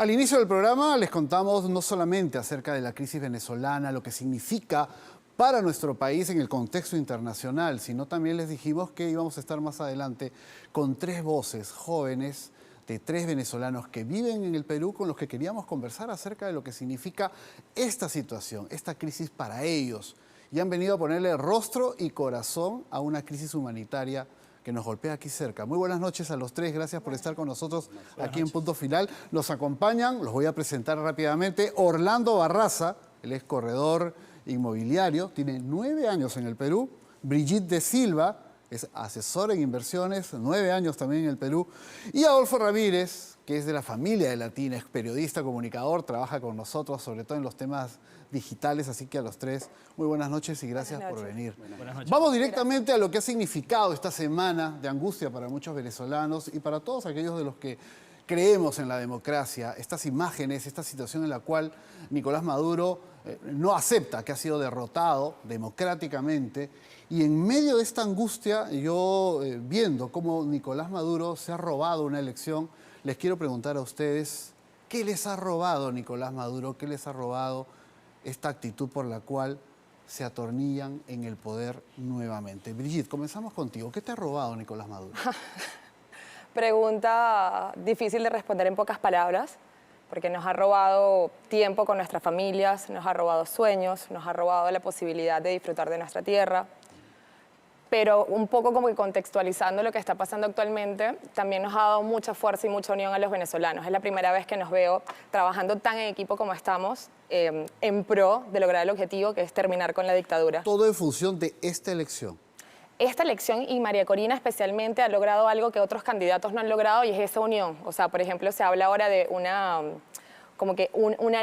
Al inicio del programa les contamos no solamente acerca de la crisis venezolana, lo que significa para nuestro país en el contexto internacional, sino también les dijimos que íbamos a estar más adelante con tres voces jóvenes de tres venezolanos que viven en el Perú con los que queríamos conversar acerca de lo que significa esta situación, esta crisis para ellos. Y han venido a ponerle rostro y corazón a una crisis humanitaria que nos golpea aquí cerca. Muy buenas noches a los tres, gracias por estar con nosotros aquí en Punto Final. Nos acompañan, los voy a presentar rápidamente, Orlando Barraza, él es corredor inmobiliario, tiene 9 años en el Perú. Brigitte de Silva, es asesora en inversiones, 9 años también en el Perú. Y Adolfo Ramírez, que es de la familia de Latina, es periodista, comunicador, trabaja con nosotros, sobre todo en los temas digitales, así que a los tres, muy buenas noches y gracias por venir. Buenas noches. Vamos directamente a lo que ha significado esta semana de angustia para muchos venezolanos y para todos aquellos de los que creemos en la democracia, estas imágenes, esta situación en la cual Nicolás Maduro no acepta que ha sido derrotado democráticamente. Y en medio de esta angustia, yo viendo cómo Nicolás Maduro se ha robado una elección, les quiero preguntar a ustedes, ¿qué les ha robado Nicolás Maduro? ¿Qué les ha robado esta actitud por la cual se atornillan en el poder nuevamente? Brigitte, comenzamos contigo. ¿Qué te ha robado Nicolás Maduro? Pregunta difícil de responder en pocas palabras, porque nos ha robado tiempo con nuestras familias, nos ha robado sueños, nos ha robado la posibilidad de disfrutar de nuestra tierra. Pero un poco como que contextualizando lo que está pasando actualmente, también nos ha dado mucha fuerza y mucha unión a los venezolanos. Es la primera vez que nos veo trabajando tan en equipo como estamos, en pro de lograr el objetivo, que es terminar con la dictadura. Todo en función de esta elección. Esta elección, y María Corina especialmente, ha logrado algo que otros candidatos no han logrado, y es esa unión. O sea, por ejemplo, se habla ahora de una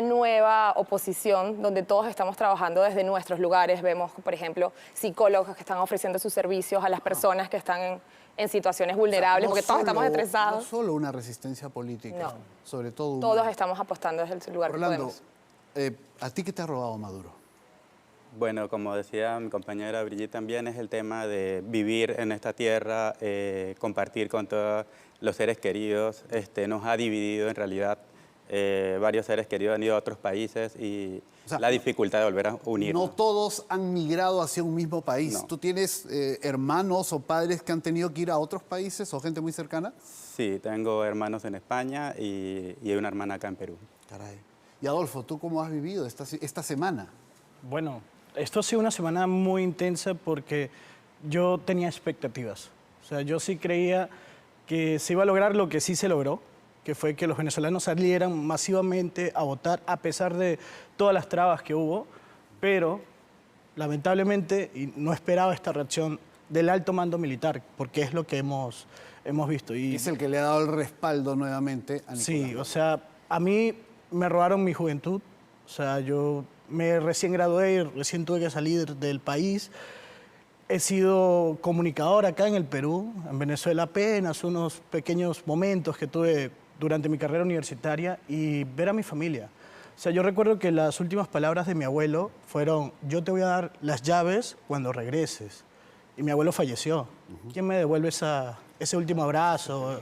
nueva oposición donde todos estamos trabajando desde nuestros lugares. Vemos, por ejemplo, psicólogos que están ofreciendo sus servicios a las personas que están en situaciones vulnerables, porque todos estamos estresados. No solo una resistencia política, No. sobre todo humana. Todos estamos apostando desde el lugar Orlando, que podemos. ¿a ti qué te ha robado Maduro? Bueno, como decía mi compañera Brigitte también, es el tema de vivir en esta tierra, compartir con todos los seres queridos. Nos ha dividido en realidad. Varios seres queridos han ido a otros países y la dificultad de volver a unirnos. No todos han migrado hacia un mismo país. No. ¿Tú tienes hermanos o padres que han tenido que ir a otros países o gente muy cercana? Sí, tengo hermanos en España y hay una hermana acá en Perú. Caray. Y Adolfo, ¿tú cómo has vivido esta semana? Bueno, esto ha sido una semana muy intensa porque yo tenía expectativas. O sea, yo sí creía que se iba a lograr lo que sí se logró, que fue que los venezolanos salieran masivamente a votar a pesar de todas las trabas que hubo, pero lamentablemente y no esperaba esta reacción del alto mando militar, porque es lo que hemos visto. Y Es el que le ha dado el respaldo nuevamente a Nicolás. sí, o sea, a mí me robaron mi juventud. O sea, yo me recién gradué y recién tuve que salir del país. He sido comunicador acá en el Perú, en Venezuela apenas unos pequeños momentos que tuve durante mi carrera universitaria y ver a mi familia. O sea, yo recuerdo que las últimas palabras de mi abuelo fueron: yo te voy a dar las llaves cuando regreses. Y mi abuelo falleció. ¿Quién me devuelve ese último abrazo?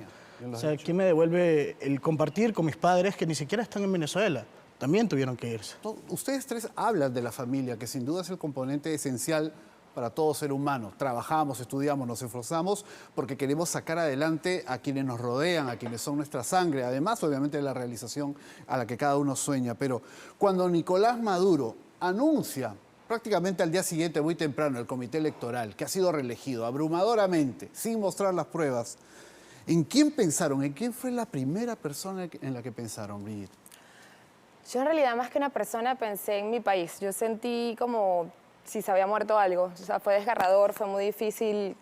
O sea, ¿quién me devuelve el compartir con mis padres que ni siquiera están en Venezuela? También tuvieron que irse. Ustedes tres hablan de la familia, que sin duda es el componente esencial para todo ser humano. Trabajamos, estudiamos, nos esforzamos porque queremos sacar adelante a quienes nos rodean, a quienes son nuestra sangre, además obviamente de la realización a la que cada uno sueña. Pero cuando Nicolás Maduro anuncia prácticamente al día siguiente, muy temprano, el comité electoral, que ha sido reelegido abrumadoramente, sin mostrar las pruebas, ¿en quién pensaron? ¿En quién fue la primera persona en la que pensaron, Brigitte? Yo en realidad más que una persona pensé en mi país. Yo sentí como si se había muerto algo. O sea, fue desgarrador, fue muy difícil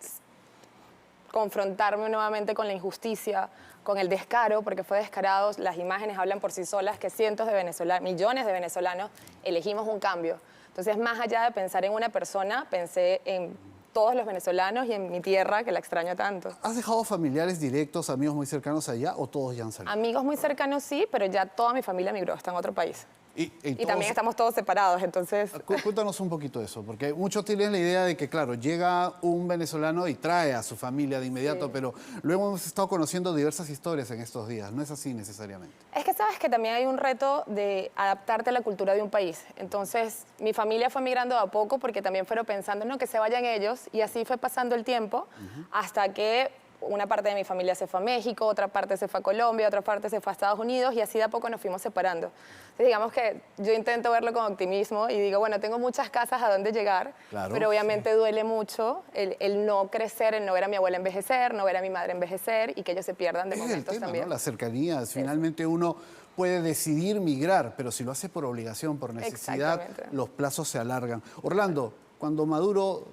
confrontarme nuevamente con la injusticia, con el descaro, porque fue descarado. Las imágenes hablan por sí solas, que cientos de venezolanos, millones de venezolanos, elegimos un cambio. Entonces, más allá de pensar en una persona, pensé en todos los venezolanos y en mi tierra, que la extraño tanto. ¿Has dejado familiares directos, amigos muy cercanos allá o todos ya han salido? Amigos muy cercanos sí, pero ya toda mi familia migró, está en otro país. Y también estamos todos separados, entonces... Cuéntanos un poquito eso, porque muchos tienen la idea de que, claro, llega un venezolano y trae a su familia de inmediato, pero luego hemos estado conociendo diversas historias en estos días. No es así necesariamente. Es que sabes que también hay un reto de adaptarte a la cultura de un país. Entonces, mi familia fue migrando de a poco porque también fueron pensando, no, que se vayan ellos, y así fue pasando el tiempo hasta que una parte de mi familia se fue a México, otra parte se fue a Colombia, otra parte se fue a Estados Unidos, y así de a poco nos fuimos separando. Entonces, digamos que yo intento verlo con optimismo y digo, bueno, tengo muchas casas a donde llegar, Claro, pero obviamente duele mucho el no crecer, el no ver a mi abuela envejecer, no ver a mi madre envejecer y que ellos se pierdan de Es el momentos tema, también. ¿no? La cercanía. Finalmente uno puede decidir migrar, pero si lo hace por obligación, por necesidad, Exactamente. los plazos se alargan. Orlando, cuando Maduro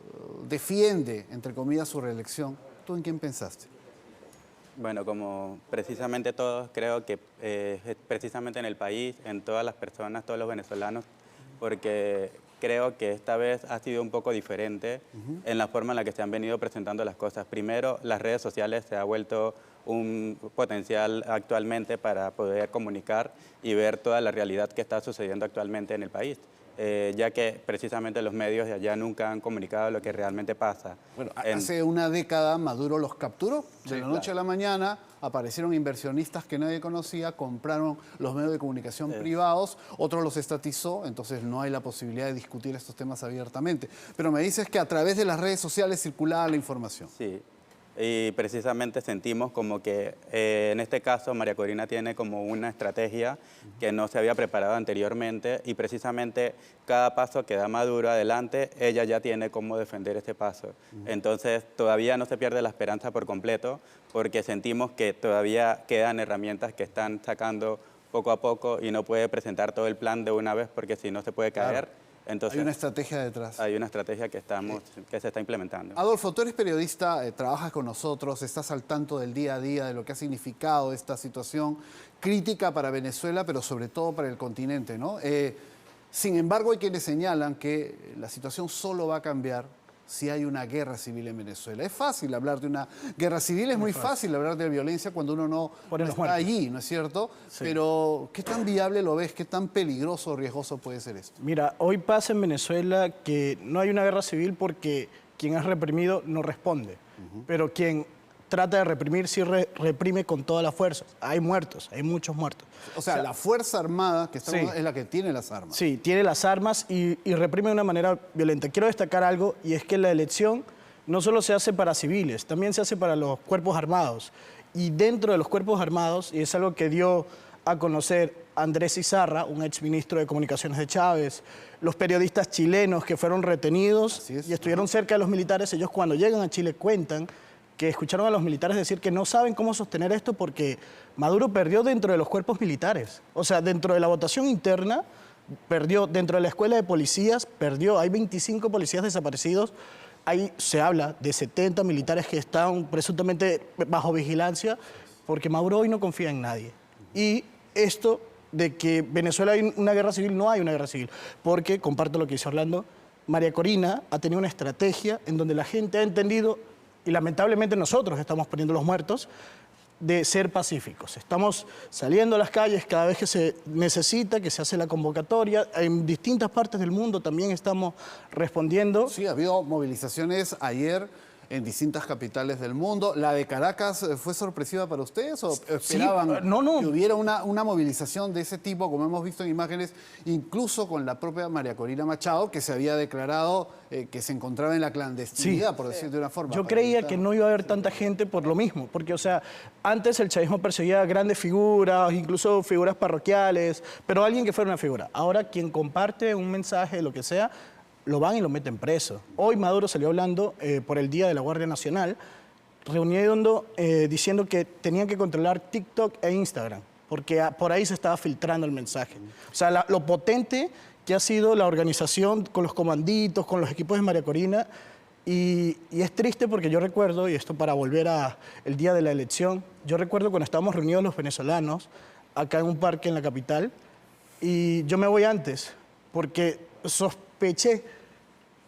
defiende, entre comillas, su reelección, ¿tú en quién pensaste? Bueno, como precisamente todos, creo que es precisamente en el país, en todas las personas, todos los venezolanos, porque creo que esta vez ha sido un poco diferente en la forma en la que se han venido presentando las cosas. Primero, las redes sociales se ha vuelto un potencial actualmente para poder comunicar y ver toda la realidad que está sucediendo actualmente en el país. Ya que precisamente los medios de allá nunca han comunicado lo que realmente pasa. Bueno, hace una década Maduro los capturó. De la noche a la mañana aparecieron inversionistas que nadie conocía, compraron los medios de comunicación privados, otros los estatizó, entonces no hay la posibilidad de discutir estos temas abiertamente. Pero me dices que a través de las redes sociales circulaba la información. Sí, y precisamente sentimos como que en este caso María Corina tiene como una estrategia que no se había preparado anteriormente, y precisamente cada paso que da Maduro adelante, ella ya tiene cómo defender este paso. Entonces todavía no se pierde la esperanza por completo, porque sentimos que todavía quedan herramientas que están sacando poco a poco y no puede presentar todo el plan de una vez porque si no se puede caer. Claro. Entonces, Hay una estrategia detrás. hay una estrategia que se está implementando. Adolfo, tú eres periodista, trabajas con nosotros, estás al tanto del día a día, de lo que ha significado esta situación crítica para Venezuela, pero sobre todo para el continente, ¿no? Sin embargo, hay quienes señalan que la situación solo va a cambiar si hay una guerra civil en Venezuela. Es fácil hablar de una guerra civil, es muy fácil hablar de violencia cuando uno no está allí, ¿no es cierto? Sí. Pero, ¿qué tan viable lo ves? ¿Qué tan peligroso o riesgoso puede ser esto? Mira, hoy pasa en Venezuela que no hay una guerra civil porque quien es reprimido no responde, pero quien trata de reprimir sí reprime con toda la fuerza. Hay muertos, hay muchos muertos. O sea, la Fuerza Armada que Sí. es la que tiene las armas. Sí, tiene las armas y reprime de una manera violenta. Quiero destacar algo, y es que la elección no solo se hace para civiles, también se hace para los cuerpos armados. Y dentro de los cuerpos armados, y es algo que dio a conocer Andrés Izarra, un exministro de Comunicaciones de Chávez, los periodistas chilenos que fueron retenidos Así es. y estuvieron cerca de los militares, ellos cuando llegan a Chile cuentan que escucharon a los militares decir que no saben cómo sostener esto porque Maduro perdió dentro de los cuerpos militares. O sea, dentro de la votación interna, perdió, dentro de la escuela de policías, perdió. Hay 25 policías desaparecidos. Ahí se habla de 70 militares que están presuntamente bajo vigilancia porque Maduro hoy no confía en nadie. Y esto de que Venezuela hay una guerra civil, no hay una guerra civil, porque, comparto lo que dice Orlando, María Corina ha tenido una estrategia en donde la gente ha entendido, y lamentablemente nosotros estamos poniendo los muertos, de ser pacíficos. Estamos saliendo a las calles cada vez que se necesita, que se hace la convocatoria. En distintas partes del mundo también estamos respondiendo. Sí, ha habido movilizaciones ayer en distintas capitales del mundo. ¿La de Caracas fue sorpresiva para ustedes o esperaban no. que hubiera una movilización de ese tipo, como hemos visto en imágenes, incluso con la propia María Corina Machado, que se había declarado que se encontraba en la clandestinidad, por decir de una forma? Yo para creía evitar- que no iba a haber tanta gente por lo mismo, porque, o sea, antes el chavismo perseguía grandes figuras, incluso figuras parroquiales, pero alguien que fuera una figura. Ahora, quien comparte un mensaje, lo que sea, lo van y lo meten preso. Hoy Maduro salió hablando por el Día de la Guardia Nacional, reuniendo, diciendo que tenían que controlar TikTok e Instagram, porque por ahí se estaba filtrando el mensaje. O sea, lo potente que ha sido la organización con los comanditos, con los equipos de María Corina, y es triste porque yo recuerdo, y esto para volver al día de la elección, yo recuerdo cuando estábamos reunidos los venezolanos acá en un parque en la capital, y yo me voy antes, porque sospeché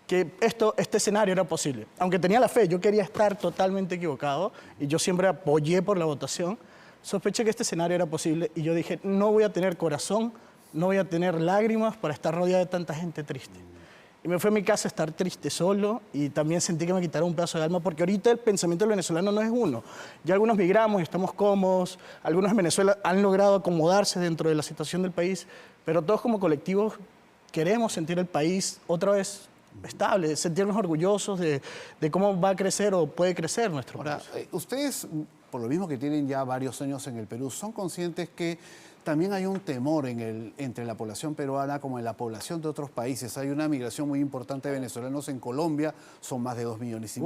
que este escenario era posible. Aunque tenía la fe, yo quería estar totalmente equivocado, y yo siempre apoyé por la votación, sospeché que este escenario era posible, y yo dije, no voy a tener corazón no voy a tener lágrimas para estar rodeado de tanta gente triste. Y me fui a mi casa a estar triste solo y también sentí que me quitaron un pedazo de alma porque ahorita el pensamiento del venezolano no es uno. Ya algunos migramos, estamos cómodos, algunos en Venezuela han logrado acomodarse dentro de la situación del país, pero todos como colectivos queremos sentir el país otra vez estable, sentirnos orgullosos de cómo va a crecer o puede crecer nuestro Ahora, país. ustedes, por lo mismo que tienen ya varios años en el Perú, ¿son conscientes que también hay un temor entre la población peruana como en la población de otros países? Hay una migración muy importante de venezolanos en Colombia, son más de 2,5 millones,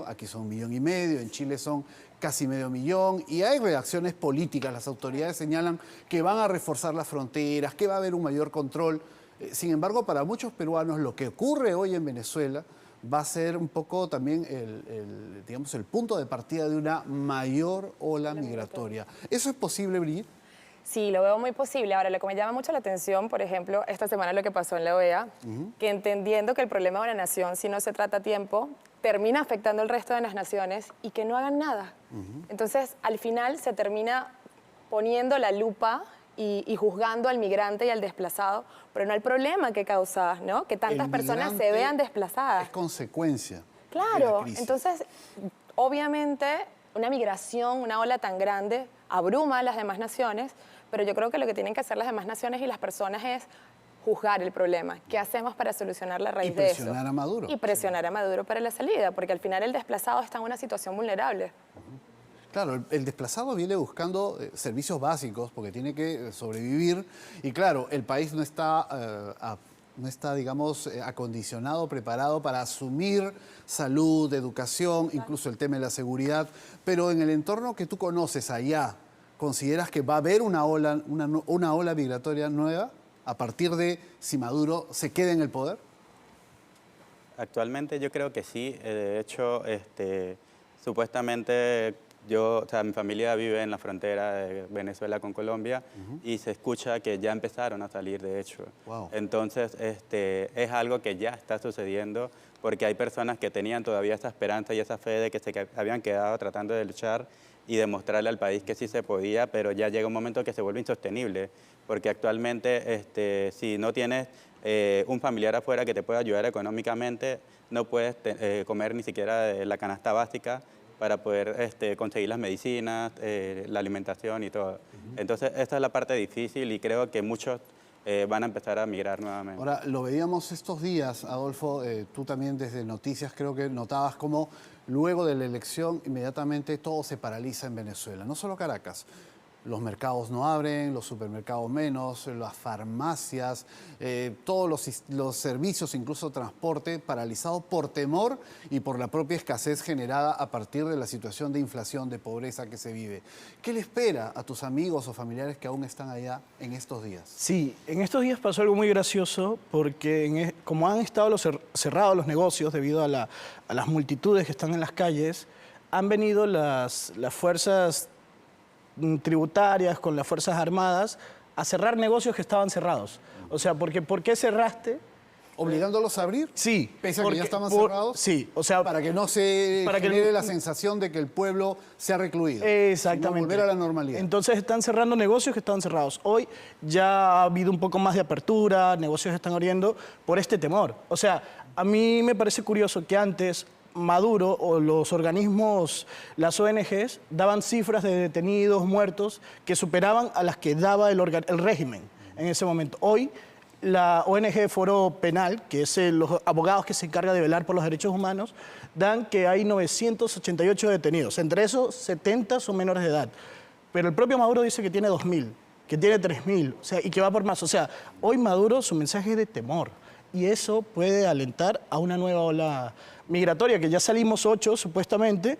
aquí son 1,5 millones, en Chile son casi 500,000, y hay reacciones políticas. Las autoridades señalan que van a reforzar las fronteras, que va a haber un mayor control. Sin embargo, para muchos peruanos lo que ocurre hoy en Venezuela va a ser un poco también digamos, el punto de partida de una mayor ola migratoria. ¿Eso es posible, Brigitte? Sí, lo veo muy posible. Ahora, lo que me llama mucho la atención, por ejemplo, esta semana lo que pasó en la OEA, que entendiendo que el problema de una nación, si no se trata a tiempo, termina afectando al resto de las naciones y que no hagan nada. Entonces, al final se termina poniendo la lupa y juzgando al migrante y al desplazado, pero no al problema que causa, ¿no? Que tantas personas se vean desplazadas. Es consecuencia. Claro, de la crisis. entonces, obviamente, una migración, una ola tan grande, abruma a las demás naciones, pero yo creo que lo que tienen que hacer las demás naciones y las personas es juzgar el problema. ¿Qué hacemos para solucionar la raíz de eso? Y presionar a Maduro. Y presionar a Maduro para la salida, porque al final el desplazado está en una situación vulnerable. Claro, el desplazado viene buscando servicios básicos porque tiene que sobrevivir y claro, el país no está, digamos, acondicionado, preparado para asumir salud, educación, incluso el tema de la seguridad, pero en el entorno que tú conoces allá, ¿consideras que va a haber una ola migratoria nueva a partir de si Maduro se queda en el poder? Actualmente yo creo que sí. De hecho, supuestamente mi familia vive en la frontera de Venezuela con Colombia y se escucha que ya empezaron a salir, de hecho. Wow. Entonces, es algo que ya está sucediendo porque hay personas que tenían todavía esa esperanza y esa fe de que se habían quedado tratando de luchar y demostrarle al país que sí se podía, pero ya llega un momento que se vuelve insostenible, porque actualmente si no tienes un familiar afuera que te pueda ayudar económicamente, no puedes comer ni siquiera de la canasta básica para poder conseguir las medicinas, la alimentación y todo. Entonces, esta es la parte difícil y creo que muchos van a empezar a migrar nuevamente. Ahora, lo veíamos estos días, Adolfo, tú también desde Noticias creo que notabas cómo luego de la elección inmediatamente todo se paraliza en Venezuela, no solo Caracas. Los mercados no abren, los supermercados menos, las farmacias, todos los servicios, incluso transporte, paralizado por temor y por la propia escasez generada a partir de la situación de inflación, de pobreza que se vive. ¿Qué le espera a tus amigos o familiares que aún están allá en estos días? Sí, en estos días pasó algo muy gracioso porque como han estado cerrados los negocios debido a las multitudes que están en las calles, han venido las fuerzas tributarias con las Fuerzas Armadas a cerrar negocios que estaban cerrados. O sea, porque ¿por qué cerraste? ¿Obligándolos a abrir? Sí. Pese a que ya estaban cerrados. Sí, o sea... Para que no se genere la sensación de que el pueblo se ha recluido. Exactamente. Sino volver a la normalidad. Entonces están cerrando negocios que estaban cerrados. Hoy ya ha habido un poco más de apertura, negocios están abriendo por este temor. O sea, a mí me parece curioso que antes Maduro o los organismos, las ONGs, daban cifras de detenidos, muertos, que superaban a las que daba el régimen en ese momento. Hoy, la ONG Foro Penal, que es los abogados que se encargan de velar por los derechos humanos, dan que hay 988 detenidos. Entre esos, 70 son menores de edad. Pero el propio Maduro dice que tiene 2.000, que tiene 3.000, o sea, y que va por más. O sea, hoy Maduro, su mensaje es de temor. Y eso puede alentar a una nueva ola migratoria, que ya salimos 8 supuestamente,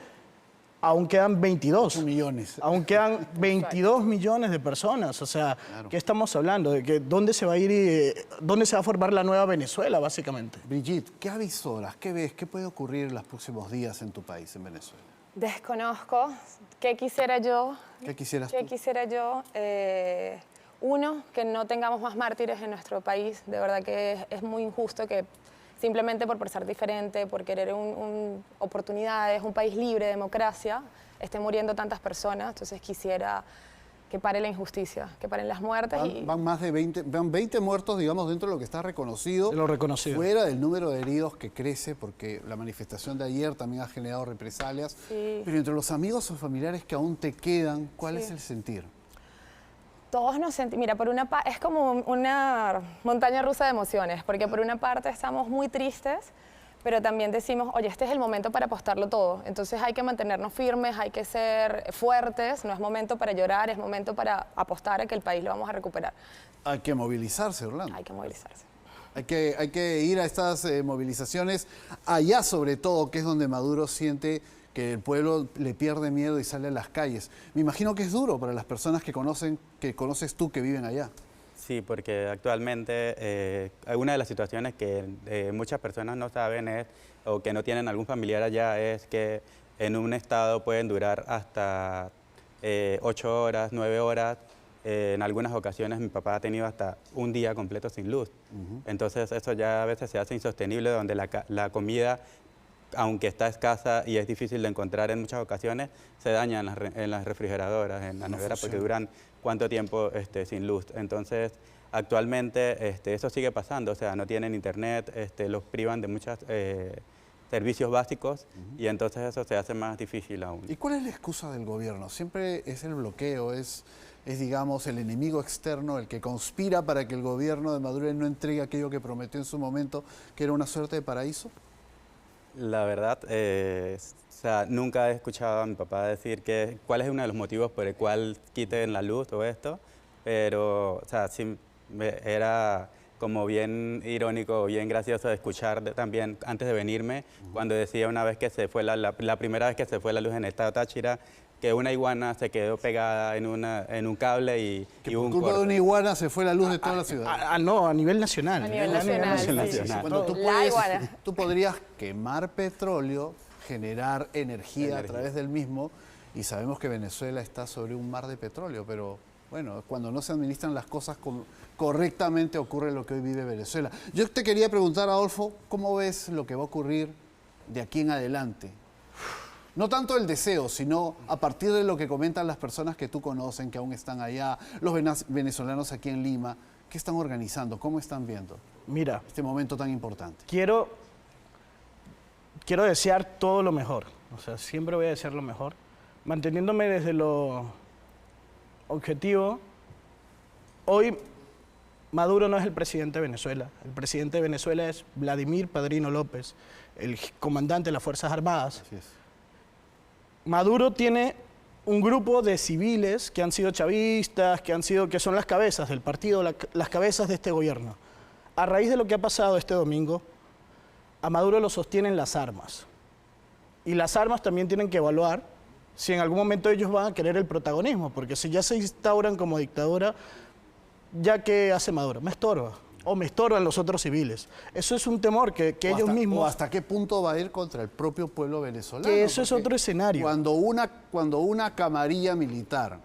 aún quedan 22. 8 millones. Aún quedan 22 millones de personas. O sea, claro. ¿Qué estamos hablando? De que dónde se va a ir y dónde se va a formar la nueva Venezuela, básicamente. Brigitte, ¿qué avisoras? ¿Qué ves? ¿Qué puede ocurrir en los próximos días en tu país, en Venezuela? Desconozco. ¿Qué quisiera yo? ¿Qué quisieras tú? ¿Qué quisiera yo? Uno, que no tengamos más mártires en nuestro país. De verdad que es muy injusto que simplemente por ser diferente, por querer oportunidades, un país libre, democracia, estén muriendo tantas personas. Entonces quisiera que pare la injusticia, que paren las muertes. Van más de 20 muertos, digamos, dentro de lo que está reconocido. De lo reconocido. Fuera del número de heridos que crece, porque la manifestación de ayer también ha generado represalias. Sí. Pero entre los amigos o familiares que aún te quedan, ¿cuál es el sentir? Todos nos sentimos, mira, es como una montaña rusa de emociones, porque por una parte estamos muy tristes, pero también decimos, oye, este es el momento para apostarlo todo. Entonces hay que mantenernos firmes, hay que ser fuertes, no es momento para llorar, es momento para apostar a que el país lo vamos a recuperar. Hay que movilizarse, Orlando. Hay que movilizarse. Hay que ir a estas movilizaciones allá, sobre todo, que es donde Maduro siente que el pueblo le pierde miedo y sale a las calles. Me imagino que es duro para las personas que conoces tú, que viven allá. Sí, porque actualmente una de las situaciones que muchas personas no saben o que no tienen algún familiar allá es que en un estado pueden durar hasta 8 horas, 9 horas. En algunas ocasiones mi papá ha tenido hasta un día completo sin luz. Entonces eso ya a veces se hace insostenible, donde la comida, aunque está escasa y es difícil de encontrar en muchas ocasiones, se daña en las refrigeradoras, en la nevera, porque duran cuánto tiempo sin luz. Entonces, actualmente eso sigue pasando, o sea, no tienen internet, los privan de muchos servicios básicos y entonces eso se hace más difícil aún. ¿Y cuál es la excusa del gobierno? Siempre es el bloqueo, es digamos, el enemigo externo, el que conspira para que el gobierno de Maduro no entregue aquello que prometió en su momento, que era una suerte de paraíso. La verdad, o sea, nunca he escuchado a mi papá decir cuál es uno de los motivos por el cual quiten la luz o esto, pero, o sea, sí, era como bien irónico, bien gracioso de escuchar también antes de venirme, cuando decía una vez que se fue la primera vez que se fue la luz en el estado Táchira, que una iguana se quedó pegada en un cable y Que hubo por un culpa de corte. una iguana se fue la luz de toda la ciudad. No, a nivel nacional. A nivel nacional, sí. Cuando tú podrías quemar petróleo, generar energía a través del mismo, y sabemos que Venezuela está sobre un mar de petróleo, pero bueno, cuando no se administran las cosas correctamente ocurre lo que hoy vive Venezuela. Yo te quería preguntar, Adolfo, ¿cómo ves lo que va a ocurrir de aquí en adelante? No tanto el deseo, sino a partir de lo que comentan las personas que tú conocen, que aún están allá, los venezolanos aquí en Lima, ¿qué están organizando? ¿Cómo están viendo Mira, este momento tan importante? quiero desear todo lo mejor. O sea, siempre voy a desear lo mejor. Manteniéndome desde lo objetivo, hoy Maduro no es el presidente de Venezuela. El presidente de Venezuela es Vladimir Padrino López, el comandante de las Fuerzas Armadas. Así es. Maduro tiene un grupo de civiles que han sido chavistas, que son las cabezas del partido, las cabezas de este gobierno. A raíz de lo que ha pasado este domingo, a Maduro lo sostienen las armas. Y las armas también tienen que evaluar si en algún momento ellos van a querer el protagonismo, porque si ya se instauran como dictadura, ¿ya qué hace Maduro? Me estorba. O me estorban los otros civiles. Eso es un temor que ellos mismos... ¿O hasta qué punto va a ir contra el propio pueblo venezolano? Que eso es Porque otro escenario. Cuando una camarilla militar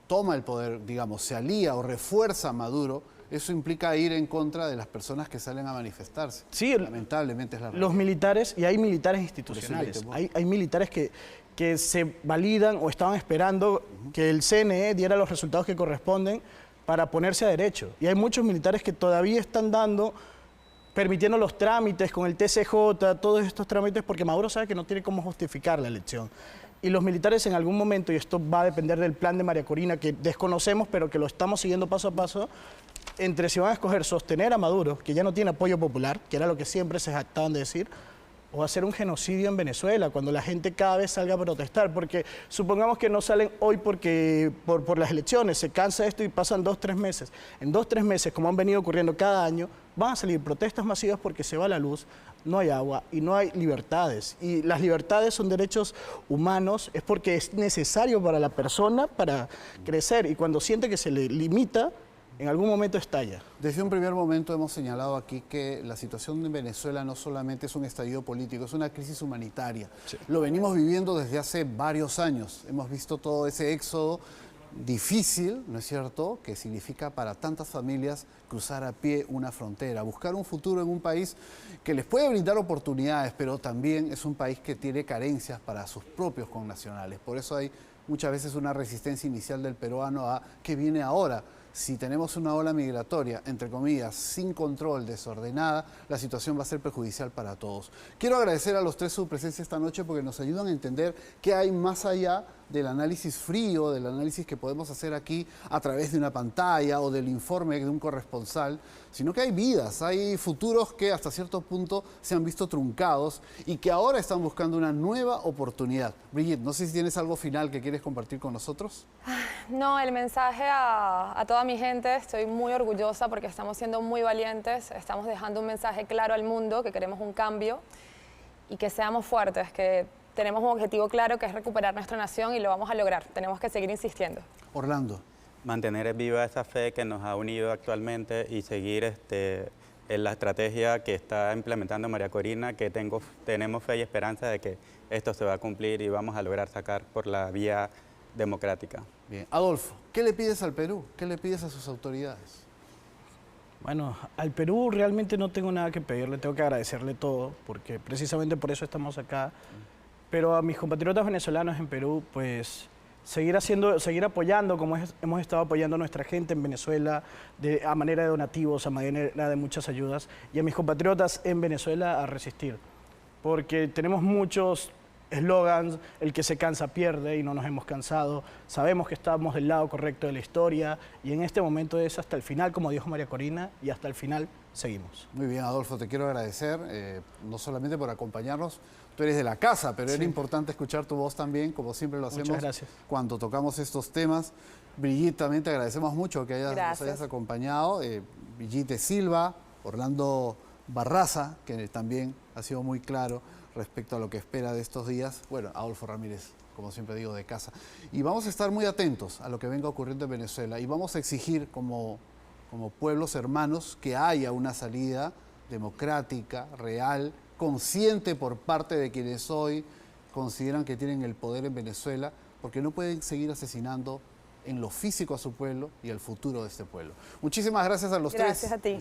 toma el poder, digamos, se alía o refuerza a Maduro, eso implica ir en contra de las personas que salen a manifestarse. Sí, lamentablemente es la realidad. Los militares, y hay militares institucionales, Por eso hay militares que se validan o estaban esperando que el CNE diera los resultados que corresponden para ponerse a derecho. Y hay muchos militares que todavía están permitiendo los trámites con el TCJ, todos estos trámites, porque Maduro sabe que no tiene cómo justificar la elección. Y los militares en algún momento, y esto va a depender del plan de María Corina, que desconocemos, pero que lo estamos siguiendo paso a paso, entre si van a escoger sostener a Maduro, que ya no tiene apoyo popular, que era lo que siempre se jactaban de decir, o hacer un genocidio en Venezuela, cuando la gente cada vez salga a protestar, porque supongamos que no salen hoy por las elecciones, se cansa esto y pasan 2 o 3 meses. En 2 o 3 meses, como han venido ocurriendo cada año, van a salir protestas masivas porque se va la luz, no hay agua y no hay libertades. Y las libertades son derechos humanos, es porque es necesario para la persona para crecer, y cuando siente que se le limita, en algún momento estalla. Desde un primer momento hemos señalado aquí que la situación en Venezuela no solamente es un estallido político, es una crisis humanitaria. Sí. Lo venimos viviendo desde hace varios años. Hemos visto todo ese éxodo difícil, ¿no es cierto?, que significa para tantas familias cruzar a pie una frontera, buscar un futuro en un país que les puede brindar oportunidades, pero también es un país que tiene carencias para sus propios connacionales. Por eso hay muchas veces una resistencia inicial del peruano a qué viene ahora. Si tenemos una ola migratoria, entre comillas, sin control, desordenada, la situación va a ser perjudicial para todos. Quiero agradecer a los tres su presencia esta noche porque nos ayudan a entender qué hay más allá del análisis frío, del análisis que podemos hacer aquí a través de una pantalla o del informe de un corresponsal, sino que hay vidas, hay futuros que hasta cierto punto se han visto truncados y que ahora están buscando una nueva oportunidad. Brigitte, no sé si tienes algo final que quieres compartir con nosotros. No, el mensaje a toda mi gente, estoy muy orgullosa porque estamos siendo muy valientes, estamos dejando un mensaje claro al mundo, que queremos un cambio y que seamos fuertes, que tenemos un objetivo claro que es recuperar nuestra nación y lo vamos a lograr, tenemos que seguir insistiendo. Orlando. Mantener viva esa fe que nos ha unido actualmente y seguir en la estrategia que está implementando María Corina, que tenemos fe y esperanza de que esto se va a cumplir y vamos a lograr sacar por la vía democrática. Bien. Adolfo, ¿qué le pides al Perú? ¿Qué le pides a sus autoridades? Bueno, al Perú realmente no tengo nada que pedirle, tengo que agradecerle todo, porque precisamente por eso estamos acá. Pero a mis compatriotas venezolanos en Perú, pues seguir apoyando como hemos estado apoyando a nuestra gente en Venezuela a manera de donativos, a manera de muchas ayudas, y a mis compatriotas en Venezuela a resistir, porque tenemos muchos eslogans, el que se cansa pierde y no nos hemos cansado, sabemos que estamos del lado correcto de la historia y en este momento es hasta el final, como dijo María Corina, y hasta el final seguimos. Muy bien, Adolfo, te quiero agradecer, no solamente por acompañarnos, tú eres de la casa, pero era importante escuchar tu voz también, como siempre lo hacemos cuando tocamos estos temas. Brigitte, también te agradecemos mucho que nos hayas acompañado. Brigitte Silva, Orlando Barraza, que también ha sido muy claro respecto a lo que espera de estos días. Bueno, Adolfo Ramírez, como siempre digo, de casa. Y vamos a estar muy atentos a lo que venga ocurriendo en Venezuela y vamos a exigir como pueblos hermanos que haya una salida democrática, real, consciente por parte de quienes hoy consideran que tienen el poder en Venezuela, porque no pueden seguir asesinando en lo físico a su pueblo y al futuro de este pueblo. Muchísimas gracias a los tres. Gracias a ti.